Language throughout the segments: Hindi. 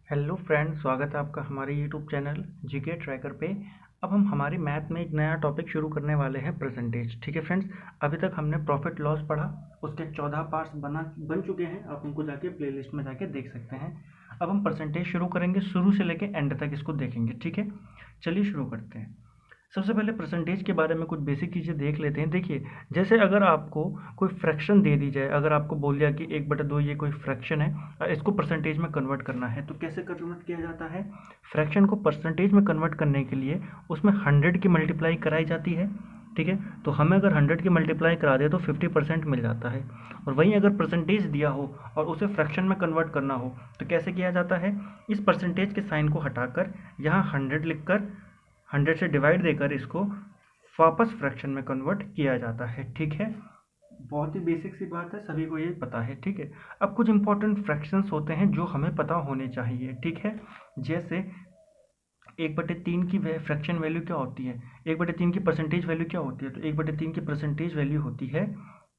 हेलो फ्रेंड्स, स्वागत है आपका हमारे यूट्यूब चैनल जीके ट्रैकर पे। अब हम हमारी मैथ में एक नया टॉपिक शुरू करने वाले हैं, परसेंटेज। ठीक है फ्रेंड्स, अभी तक हमने प्रॉफिट लॉस पढ़ा, उसके 14 पार्ट्स बन चुके हैं। आप उनको जाके प्लेलिस्ट में जाके देख सकते हैं। अब हम परसेंटेज शुरू करेंगे, शुरू से लेके एंड तक इसको देखेंगे। ठीक है, चलिए शुरू करते हैं। सबसे पहले परसेंटेज के बारे में कुछ बेसिक चीज़ें देख लेते हैं। देखिए, जैसे अगर आपको कोई फ्रैक्शन दे दी जाए, अगर आपको बोल दिया कि 1/2 ये कोई फ्रैक्शन है, इसको परसेंटेज में कन्वर्ट करना है, तो कैसे कन्वर्ट किया जाता है? फ्रैक्शन को परसेंटेज में कन्वर्ट करने के लिए उसमें 100 की मल्टीप्लाई कराई जाती है। ठीक है, तो हमें अगर 100 की मल्टीप्लाई करा दे तो 50% मिल जाता है। और वहीं अगर परसेंटेज दिया हो और उसे फ्रैक्शन में कन्वर्ट करना हो तो कैसे किया जाता है? इस परसेंटेज के साइन को हटाकर यहाँ 100 लिखकर 100 से डिवाइड देकर इसको वापस फ्रैक्शन में कन्वर्ट किया जाता है। ठीक है, बहुत ही बेसिक सी बात है, सभी को ये पता है। ठीक है, अब कुछ इंपॉर्टेंट फ्रैक्शंस होते हैं जो हमें पता होने चाहिए। ठीक है, जैसे 1/3 की फ्रैक्शन वैल्यू क्या होती है, 1/3 की परसेंटेज वैल्यू क्या होती है? तो 1/3 की परसेंटेज वैल्यू होती है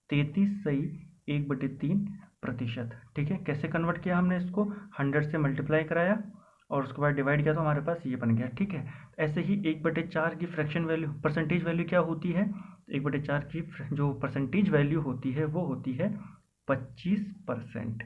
33.1/3%। ठीक है, कैसे कन्वर्ट किया हमने इसको? 100 से मल्टीप्लाई कराया और उसके बाद डिवाइड किया तो हमारे पास ये बन गया। ठीक है, ऐसे ही 1/4 की फ्रैक्शन वैल्यू परसेंटेज वैल्यू क्या होती है? 1/4 की जो परसेंटेज वैल्यू होती है वो होती है 25%।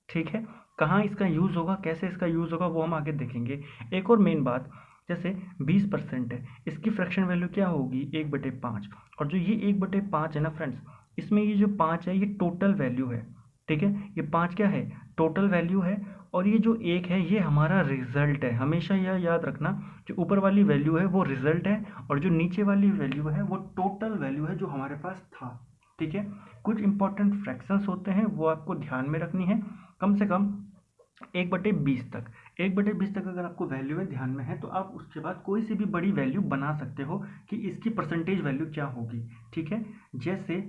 ठीक है, कहाँ इसका यूज़ होगा, कैसे इसका यूज़ होगा, वो हम आगे देखेंगे। एक और मेन बात, जैसे 20% है, इसकी फ्रैक्शन वैल्यू क्या होगी? 1/5। और जो ये 1/5 है ना फ्रेंड्स, इसमें ये जो 5 है ये टोटल वैल्यू है। ठीक है, ये 5 क्या है? टोटल वैल्यू है। और ये जो 1 है ये हमारा रिजल्ट है। हमेशा यह याद रखना, जो ऊपर वाली वैल्यू है वो रिजल्ट है और जो नीचे वाली वैल्यू है वो टोटल वैल्यू है जो हमारे पास था। ठीक है, कुछ इंपॉर्टेंट फ्रैक्शंस होते हैं वो आपको ध्यान में रखनी है, कम से कम 1/20 तक। 1/20 तक अगर आपको वैल्यू है ध्यान में है तो आप उसके बाद कोई सी भी बड़ी वैल्यू बना सकते हो कि इसकी परसेंटेज वैल्यू क्या होगी। ठीक है, जैसे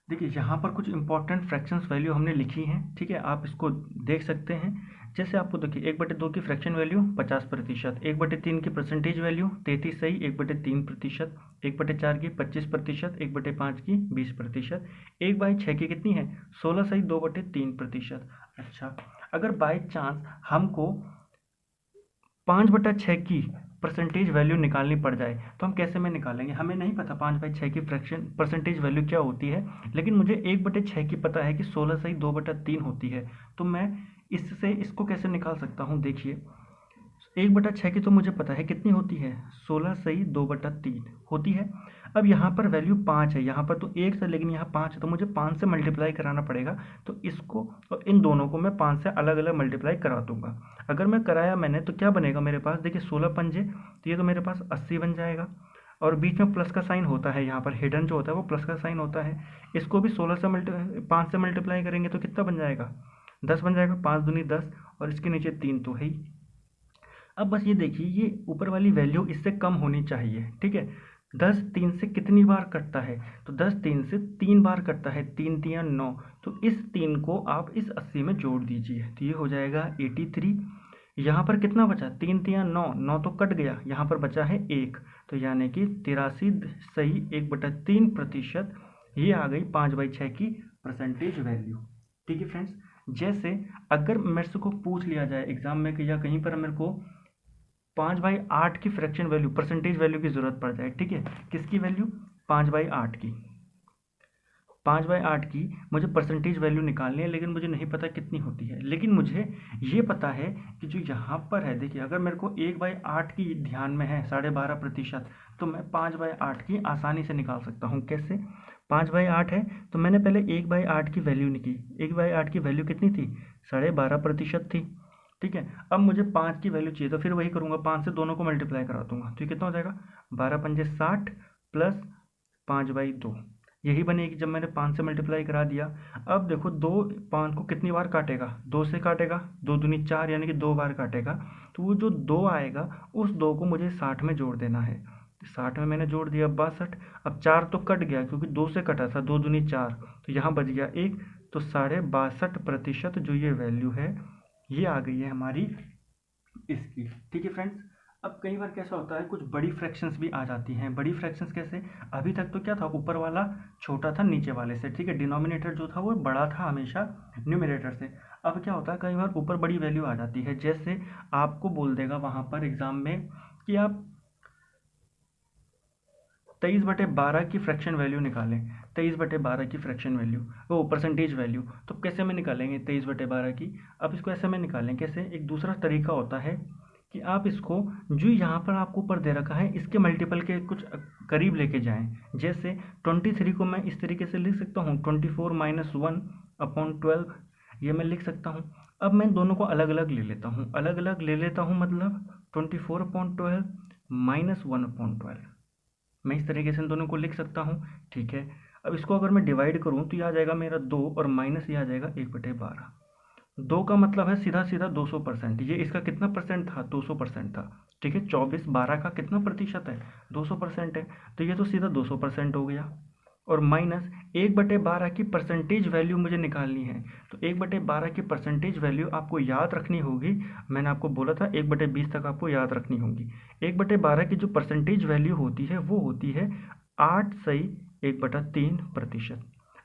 देखिए यहाँ पर कुछ इंपॉर्टेंट फ्रैक्शंस वैल्यू हमने लिखी हैं। ठीक है, आप इसको देख सकते हैं। जैसे आपको देखिए 1/2 की फ्रैक्शन वैल्यू 50%, 1/3 की परसेंटेज वैल्यू 33 सही 1/3%, 1/4 की 25%, 1/5 की 20%, 1/6 की कितनी है? 16 सही 2/3%। अच्छा, अगर बाई चांस हमको 5/6 की परसेंटेज वैल्यू निकालनी पड़ जाए तो हम कैसे में निकालेंगे? हमें नहीं पता 5/6 की फ्रैक्शन परसेंटेज वैल्यू क्या होती है, लेकिन मुझे 1/6 की पता है कि 16 सही 2/3 होती है। तो मैं इससे इसको कैसे निकाल सकता हूँ? देखिए, 1/6 की तो मुझे पता है कितनी होती है, 16 सही 2/3 होती है। अब यहाँ पर वैल्यू 5 है, यहाँ पर तो 1 था लेकिन यहाँ 5 है, तो मुझे 5 से मल्टीप्लाई कराना पड़ेगा। तो इसको और इन दोनों को मैं 5 से अलग अलग मल्टीप्लाई करा दूंगा। अगर मैं कराया मैंने तो क्या बनेगा मेरे पास? देखिए 16 पंजे, तो ये तो मेरे पास 80 बन जाएगा। और बीच में प्लस का साइन होता है, यहाँ पर हिडन जो होता है वो प्लस का साइन होता है। इसको भी 5 से मल्टीप्लाई करेंगे तो कितना बन जाएगा? 10 बन जाएगा, 5 दूनी 10, और इसके नीचे 3 तो है ही। अब बस ये देखिए, ये ऊपर वाली वैल्यू इससे कम होनी चाहिए। ठीक है, 10 3 से कितनी बार कटता है? तो 10 3 से 3 बार कटता है, 3 3 9। तो इस 3 को आप इस 80 में जोड़ दीजिए तो ये हो जाएगा 83। यहाँ पर कितना बचा? 3 3 9, 9 तो कट गया, यहाँ पर बचा है 1, तो यानी कि 83 सही 1/3%। ये आ गई 5/6 की परसेंटेज वैल्यू। ठीक है फ्रेंड्स, जैसे अगर मेरे से को पूछ लिया जाए एग्जाम में कि या कहीं पर मेरे को 5/8 की फ्रैक्शन वैल्यू परसेंटेज वैल्यू की जरूरत पड़ जाए, ठीक है, किसकी वैल्यू? 5/8 की। 5/8 की मुझे परसेंटेज वैल्यू निकालनी है, लेकिन मुझे नहीं पता कितनी होती है। लेकिन मुझे ये पता है कि जो यहाँ पर है, देखिए अगर मेरे को 1/8 की ध्यान में है 12.5%, तो मैं 5/8 की आसानी से निकाल सकता हूँ। कैसे? 5/8 है तो मैंने पहले 1/8 की वैल्यू निकाली। 1/8 की वैल्यू कितनी थी? 12.5% थी। ठीक है, अब मुझे 5 की वैल्यू चाहिए तो फिर वही करूँगा, 5 से दोनों को मल्टीप्लाई करा दूंगा तो ये कितना हो जाएगा? 12 पंजे 60 प्लस 5/2, यही बनेगी जब मैंने 5 से मल्टीप्लाई करा दिया। अब देखो 2 5 को कितनी बार काटेगा? 2 से काटेगा, 2 दूनी 4 यानी कि 2 बार काटेगा। तो वो जो 2 आएगा उस 2 को मुझे 60 में जोड़ देना है। 60 में मैंने जोड़ दिया 62। अब 4 तो कट गया क्योंकि 2 से कटा था, 2 दूनी 4, तो यहाँ बच गया 1। तो 62.5% जो ये वैल्यू है ये आ गई है हमारी इसकी। ठीक है फ्रेंड्स, अब कई बार कैसा होता है, कुछ बड़ी फ्रैक्शंस भी आ जाती हैं। बड़ी फ्रैक्शंस कैसे, अभी तक तो क्या था, ऊपर वाला छोटा था नीचे वाले से, ठीक है, डिनोमिनेटर जो था वो बड़ा था हमेशा न्यूमरेटर से। अब क्या होता है, कई बार ऊपर बड़ी वैल्यू आ जाती है, जैसे आपको बोल देगा वहाँ पर एग्जाम में कि आप 23/12 की फ्रैक्शन वैल्यू निकालें। 23/12 की फ्रैक्शन वैल्यू, वो परसेंटेज वैल्यू, तो कैसे में निकालेंगे 23/12 की। अब इसको ऐसे में निकालें कैसे, एक दूसरा तरीका होता है कि आप इसको जो यहाँ पर आपको ऊपर दे रखा है इसके मल्टीपल के कुछ करीब लेके जाएं। जैसे 23 को मैं इस तरीके से लिख सकता हूँ, 24 - 1/12, ये मैं लिख सकता हूँ। अब मैं दोनों को अलग अलग ले लेता हूँ, अलग अलग ले लेता हूँ, मतलब 24/12 - 1/12, मैं इस तरीके से इन दोनों को लिख सकता हूँ, ठीक है। अब इसको अगर मैं डिवाइड करूँ तो ये आ जाएगा मेरा 2 और माइनस ये आ जाएगा 1/12। 2 का मतलब है सीधा सीधा 200%, ये इसका कितना परसेंट था, 200% था, ठीक है। 24/12 का कितना प्रतिशत है, 200% है, तो ये तो सीधा 200% हो गया। और माइनस 1/12 की परसेंटेज वैल्यू मुझे निकालनी है, तो 1/12 की परसेंटेज वैल्यू आपको याद रखनी होगी। मैंने आपको बोला था 1/20 तक आपको याद रखनी होगी। 1/12 की जो परसेंटेज वैल्यू होती है वो होती है 8/1/3%।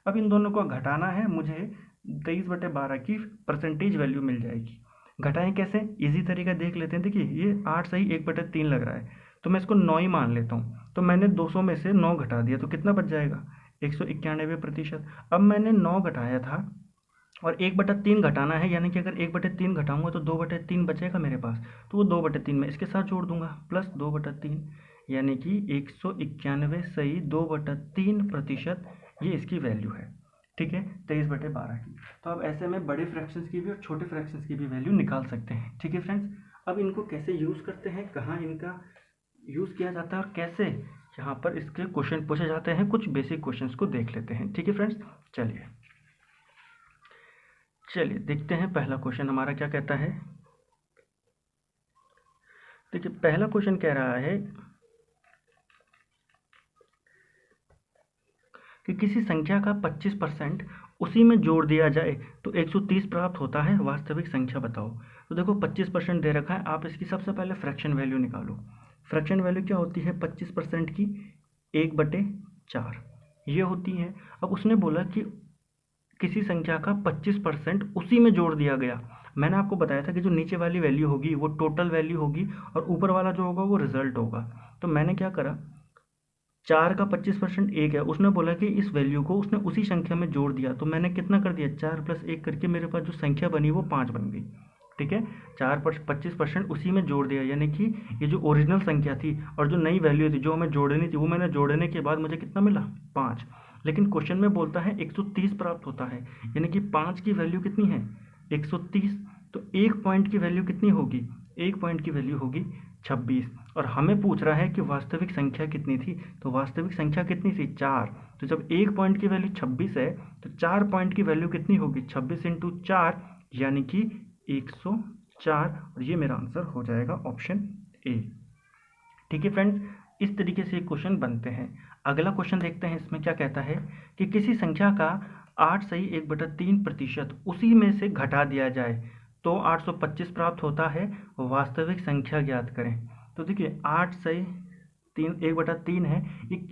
अब इन दोनों को घटाना है मुझे, 23/12 की परसेंटेज वैल्यू मिल जाएगी। घटाएं कैसे, इजी तरीका देख लेते हैं। देखिए ये 8/1/3 लग रहा है, तो मैं इसको 9 ही मान लेता हूँ। तो मैंने 200 में से 9 घटा दिया, तो कितना बच जाएगा, 191%। अब मैंने 9 घटाया था और 1/3 घटाना है, यानी कि अगर 1/3 घटाऊंगा तो 2/3 बचेगा मेरे पास, तो वो 2/3 मैं इसके साथ जोड़ दूंगा, प्लस 2/3, यानी कि 191 सही 2/3%, ये इसकी वैल्यू है, ठीक है, 23/12 की। तो अब ऐसे में बड़े फ्रैक्शंस की भी और छोटे फ्रैक्शंस की भी वैल्यू निकाल सकते हैं, ठीक है फ्रेंड्स। अब इनको कैसे यूज़ करते हैं, कहाँ इनका यूज़ किया जाता है और कैसे यहाँ पर इसके क्वेश्चन पूछे जाते हैं, कुछ बेसिक क्वेश्चंस को देख लेते हैं, ठीक है फ्रेंड्स। चलिए चलिए देखते हैं पहला क्वेश्चन हमारा क्या कहता है। देखिए पहला क्वेश्चन कह रहा है कि किसी संख्या का 25% उसी में जोड़ दिया जाए तो 130 प्राप्त होता है, वास्तविक संख्या बताओ। तो देखो 25% दे रखा है, आप इसकी सबसे पहले फ्रैक्शन वैल्यू निकालो। फ्रैक्शन वैल्यू क्या होती है 25% की, 1/4 ये होती है। अब उसने बोला कि किसी संख्या का 25% उसी में जोड़ दिया गया। मैंने आपको बताया था कि जो नीचे वाली वैल्यू होगी वो टोटल वैल्यू होगी और ऊपर वाला जो होगा वो रिजल्ट होगा। तो मैंने क्या करा, 4 का 25% 1 है, उसने बोला कि इस वैल्यू को उसने उसी संख्या में जोड़ दिया, तो मैंने कितना कर दिया, 4 + 1 करके मेरे पास जो संख्या बनी वो 5 बन गई, ठीक है। 4 पर 25% उसी में जोड़ दिया, यानी कि ये जो ओरिजिनल संख्या थी और जो नई वैल्यू थी जो हमें जोड़नी थी वो मैंने जोड़ने के बाद मुझे कितना मिला, 5। लेकिन क्वेश्चन में बोलता है 130 प्राप्त होता है, यानी कि 5 की वैल्यू कितनी है, 130। तो एक पॉइंट की वैल्यू कितनी होगी, एक पॉइंट की वैल्यू होगी 26। और हमें पूछ रहा है कि वास्तविक संख्या कितनी थी, तो वास्तविक संख्या कितनी थी, 4। तो जब एक पॉइंट की वैल्यू 26 है तो 4 पॉइंट की वैल्यू कितनी होगी, 26 × 4 यानी कि 104, और ये मेरा आंसर हो जाएगा ऑप्शन ए, ठीक है फ्रेंड्स। इस तरीके से क्वेश्चन बनते हैं। अगला क्वेश्चन देखते हैं, इसमें क्या कहता है कि किसी संख्या का 8/1/3% उसी में से घटा दिया जाए तो 825 प्राप्त होता है, वास्तविक संख्या ज्ञात करें। तो देखिए 8/3 है,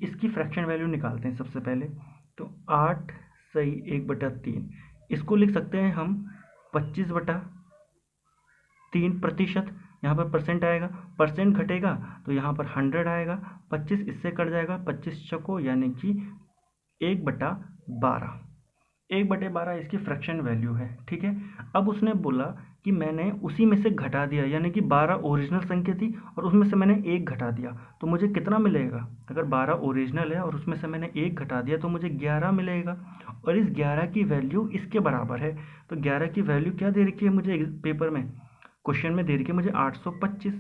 इसकी फ्रैक्शन वैल्यू निकालते हैं सबसे पहले। तो 8/1/3 इसको लिख सकते हैं हम 25/3%, यहाँ पर परसेंट आएगा, परसेंट घटेगा तो यहाँ पर 100 आएगा, 25 इससे कट जाएगा, 25 चको यानी कि 1/12, 1/12 इसकी फ्रैक्शन वैल्यू है, ठीक है। अब उसने बोला कि मैंने उसी में से घटा दिया, यानी कि 12 ओरिजिनल संख्या थी और उसमें से मैंने 1 घटा दिया, तो मुझे कितना मिलेगा, अगर 12 ओरिजिनल है और उसमें से मैंने 1 घटा दिया तो मुझे 11 मिलेगा। और इस 11 की वैल्यू इसके बराबर है, तो 11 की वैल्यू क्या दे रखी है मुझे पेपर में, क्वेश्चन में दे रखी है मुझे 825।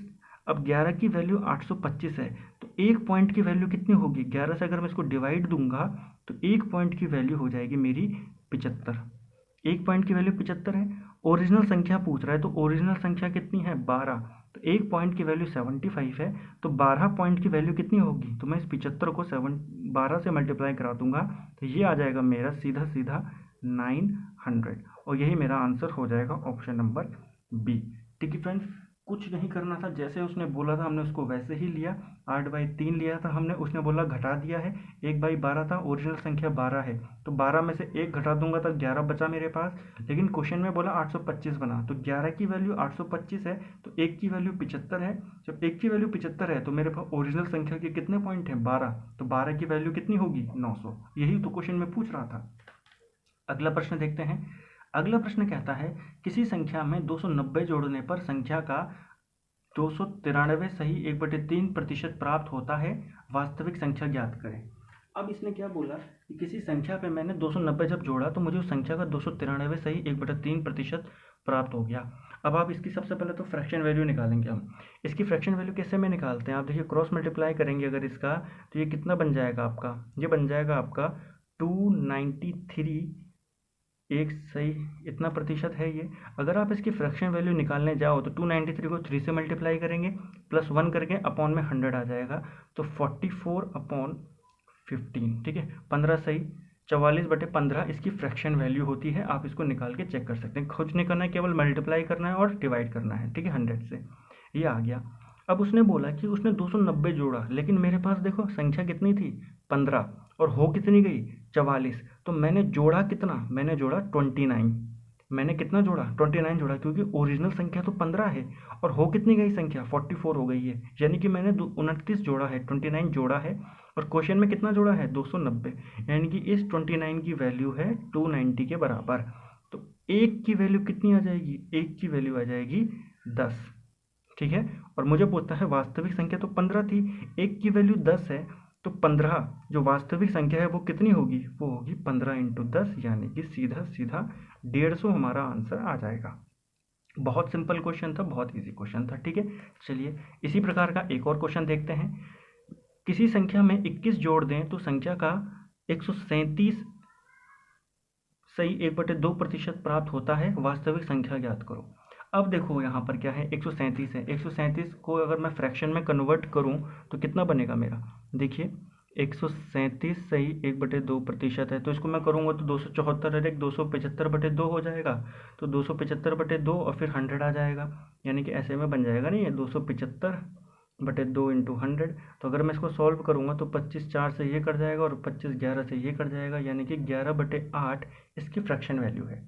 अब 11 की वैल्यू 825 है, तो एक पॉइंट की वैल्यू कितनी होगी, 11 से अगर मैं इसको डिवाइड दूंगा तो एक पॉइंट की वैल्यू हो जाएगी मेरी 75। एक पॉइंट की वैल्यू 75 है, ओरिजिनल संख्या पूछ रहा है, तो ओरिजिनल संख्या कितनी है, 12। तो एक पॉइंट की वैल्यू 75 है, तो 12 पॉइंट की वैल्यू कितनी होगी, तो मैं इस 75 को 12 से मल्टीप्लाई करा दूंगा, तो ये आ जाएगा मेरा सीधा सीधा 900, और यही मेरा आंसर हो जाएगा ऑप्शन नंबर बी, ठीक है फ्रेंड्स। कुछ नहीं करना था, जैसे उसने बोला था हमने उसको वैसे ही लिया। 8/3 लिया था हमने, उसने बोला घटा दिया है। 1/12 था, ओरिजिनल संख्या 12 है, तो 12 में से 1 घटा दूंगा तो 11 बचा मेरे पास। लेकिन क्वेश्चन में बोला 825 बना, तो 11 की वैल्यू 825 है, तो 1 की वैल्यू 75 है। जब 1 की वैल्यू 75 है तो मेरे पास ओरिजिनल संख्या के कितने पॉइंट हैं? 12। तो 12 की वैल्यू कितनी होगी? 900। यही तो क्वेश्चन में पूछ रहा था। अगला प्रश्न देखते हैं। अगला प्रश्न कहता है किसी संख्या में 290 जोड़ने पर संख्या का 293 सही 1/3% प्राप्त होता है, वास्तविक संख्या ज्ञात करें। अब इसने क्या बोला कि किसी संख्या पे मैंने 290 जब जोड़ा तो मुझे उस संख्या का 293 सही 1/3% प्राप्त हो गया। अब आप इसकी सबसे पहले तो फ्रैक्शन वैल्यू निकालेंगे हम। इसकी फ्रैक्शन वैल्यू कैसे में निकालते हैं? आप देखिए क्रॉस मल्टीप्लाई करेंगे अगर इसका, तो ये कितना बन जाएगा आपका? ये बन जाएगा आपका 293, एक सही इतना प्रतिशत है ये। अगर आप इसकी फ्रैक्शन वैल्यू निकालने जाओ तो 293 को 3 से मल्टीप्लाई करेंगे, +1 करके अपॉन में 100 आ जाएगा, तो 44/15, ठीक है। 15 सही 44/15 इसकी फ्रैक्शन वैल्यू होती है। आप इसको निकाल के चेक कर सकते हैं, कुछ नहीं करना है, केवल मल्टीप्लाई करना है और डिवाइड करना है, ठीक है, 100 से। ये आ गया। अब उसने बोला कि उसने 290 जोड़ा, लेकिन मेरे पास देखो संख्या कितनी थी? 15, और हो कितनी गई? 44। तो मैंने जोड़ा कितना? मैंने जोड़ा 29। मैंने कितना जोड़ा? 29 जोड़ा, क्योंकि ओरिजिनल संख्या तो 15 है और हो कितनी गई संख्या? 44 हो गई है, यानी कि मैंने 29 जोड़ा है, 29 जोड़ा है। और क्वेश्चन में कितना जोड़ा है? 290, यानी कि इस 29 की वैल्यू है 290 के बराबर। तो 1 की वैल्यू कितनी आ जाएगी? 1 की वैल्यू आ जाएगी 10, ठीक है। और मुझे पूछता है वास्तविक संख्या तो 15 थी, 1 की वैल्यू 10 है, तो 15 जो वास्तविक संख्या है वो कितनी होगी? वो होगी 15 × 10, यानी कि सीधा सीधा 150 हमारा आंसर आ जाएगा। बहुत सिंपल क्वेश्चन था, बहुत इजी क्वेश्चन था, ठीक है। चलिए इसी प्रकार का एक और क्वेश्चन देखते हैं। किसी संख्या में 21 जोड़ दें तो संख्या का 137 सही 1/2% प्राप्त होता है, वास्तविक संख्या ज्ञात करो। अब देखो यहाँ पर क्या है, 137 है। 137 को अगर मैं फ्रैक्शन में कन्वर्ट करूँ तो कितना बनेगा मेरा? देखिए 137 सही 1/2% है, तो इसको मैं करूँगा तो 274 और 275/2 हो जाएगा। तो 275/2 और फिर 100 आ जाएगा, यानी कि ऐसे में बन जाएगा नहीं है 275/2 × 100। तो अगर मैं इसको सॉल्व करूँगा तो 25 4 से ये कट जाएगा और 25 11 से ये कट जाएगा, यानी कि 11/8 इसकी फ्रैक्शन वैल्यू है।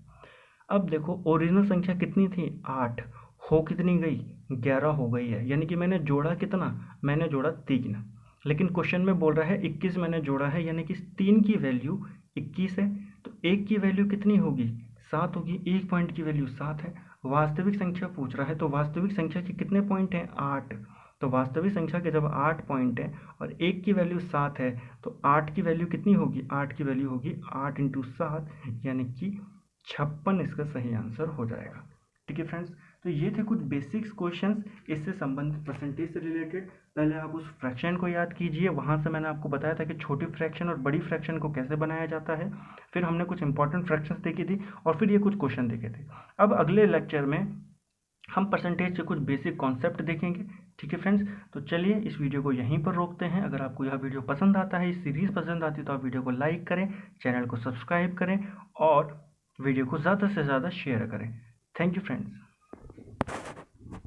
अब देखो ओरिजिनल संख्या कितनी थी? 8, हो कितनी गई? 11 हो गई है, यानी कि मैंने जोड़ा कितना? मैंने जोड़ा 3। लेकिन क्वेश्चन में बोल रहा है 21 मैंने जोड़ा है, यानी कि 3 की वैल्यू 21 है, तो 1 की वैल्यू कितनी होगी? 7 होगी। 1 पॉइंट की वैल्यू 7 है। वास्तविक संख्या पूछ रहा है, तो वास्तविक संख्या के कितने पॉइंट हैं? 8। तो वास्तविक संख्या के जब 8 पॉइंट है और 1 की वैल्यू 7 है, तो 8 की वैल्यू कितनी होगी? 8 की वैल्यू होगी 8 × 7, यानी कि 56 इसका सही आंसर हो जाएगा, ठीक है फ्रेंड्स। तो ये थे कुछ बेसिक्स क्वेश्चंस इससे संबंधित, परसेंटेज से रिलेटेड। पहले आप उस फ्रैक्शन को याद कीजिए, वहाँ से मैंने आपको बताया था कि छोटी फ्रैक्शन और बड़ी फ्रैक्शन को कैसे बनाया जाता है। फिर हमने कुछ इंपॉर्टेंट फ्रैक्शंस देखी थी और फिर ये कुछ क्वेश्चन देखे थे। अब अगले लेक्चर में हम परसेंटेज के कुछ बेसिक कॉन्सेप्ट देखेंगे, ठीक है फ्रेंड्स। तो चलिए इस वीडियो को यहीं पर रोकते हैं। अगर आपको यह वीडियो पसंद आता है, इस सीरीज़ पसंद आती है, तो आप वीडियो को लाइक करें, चैनल को सब्सक्राइब करें और वीडियो को ज़्यादा से ज़्यादा शेयर करें। Thank you friends.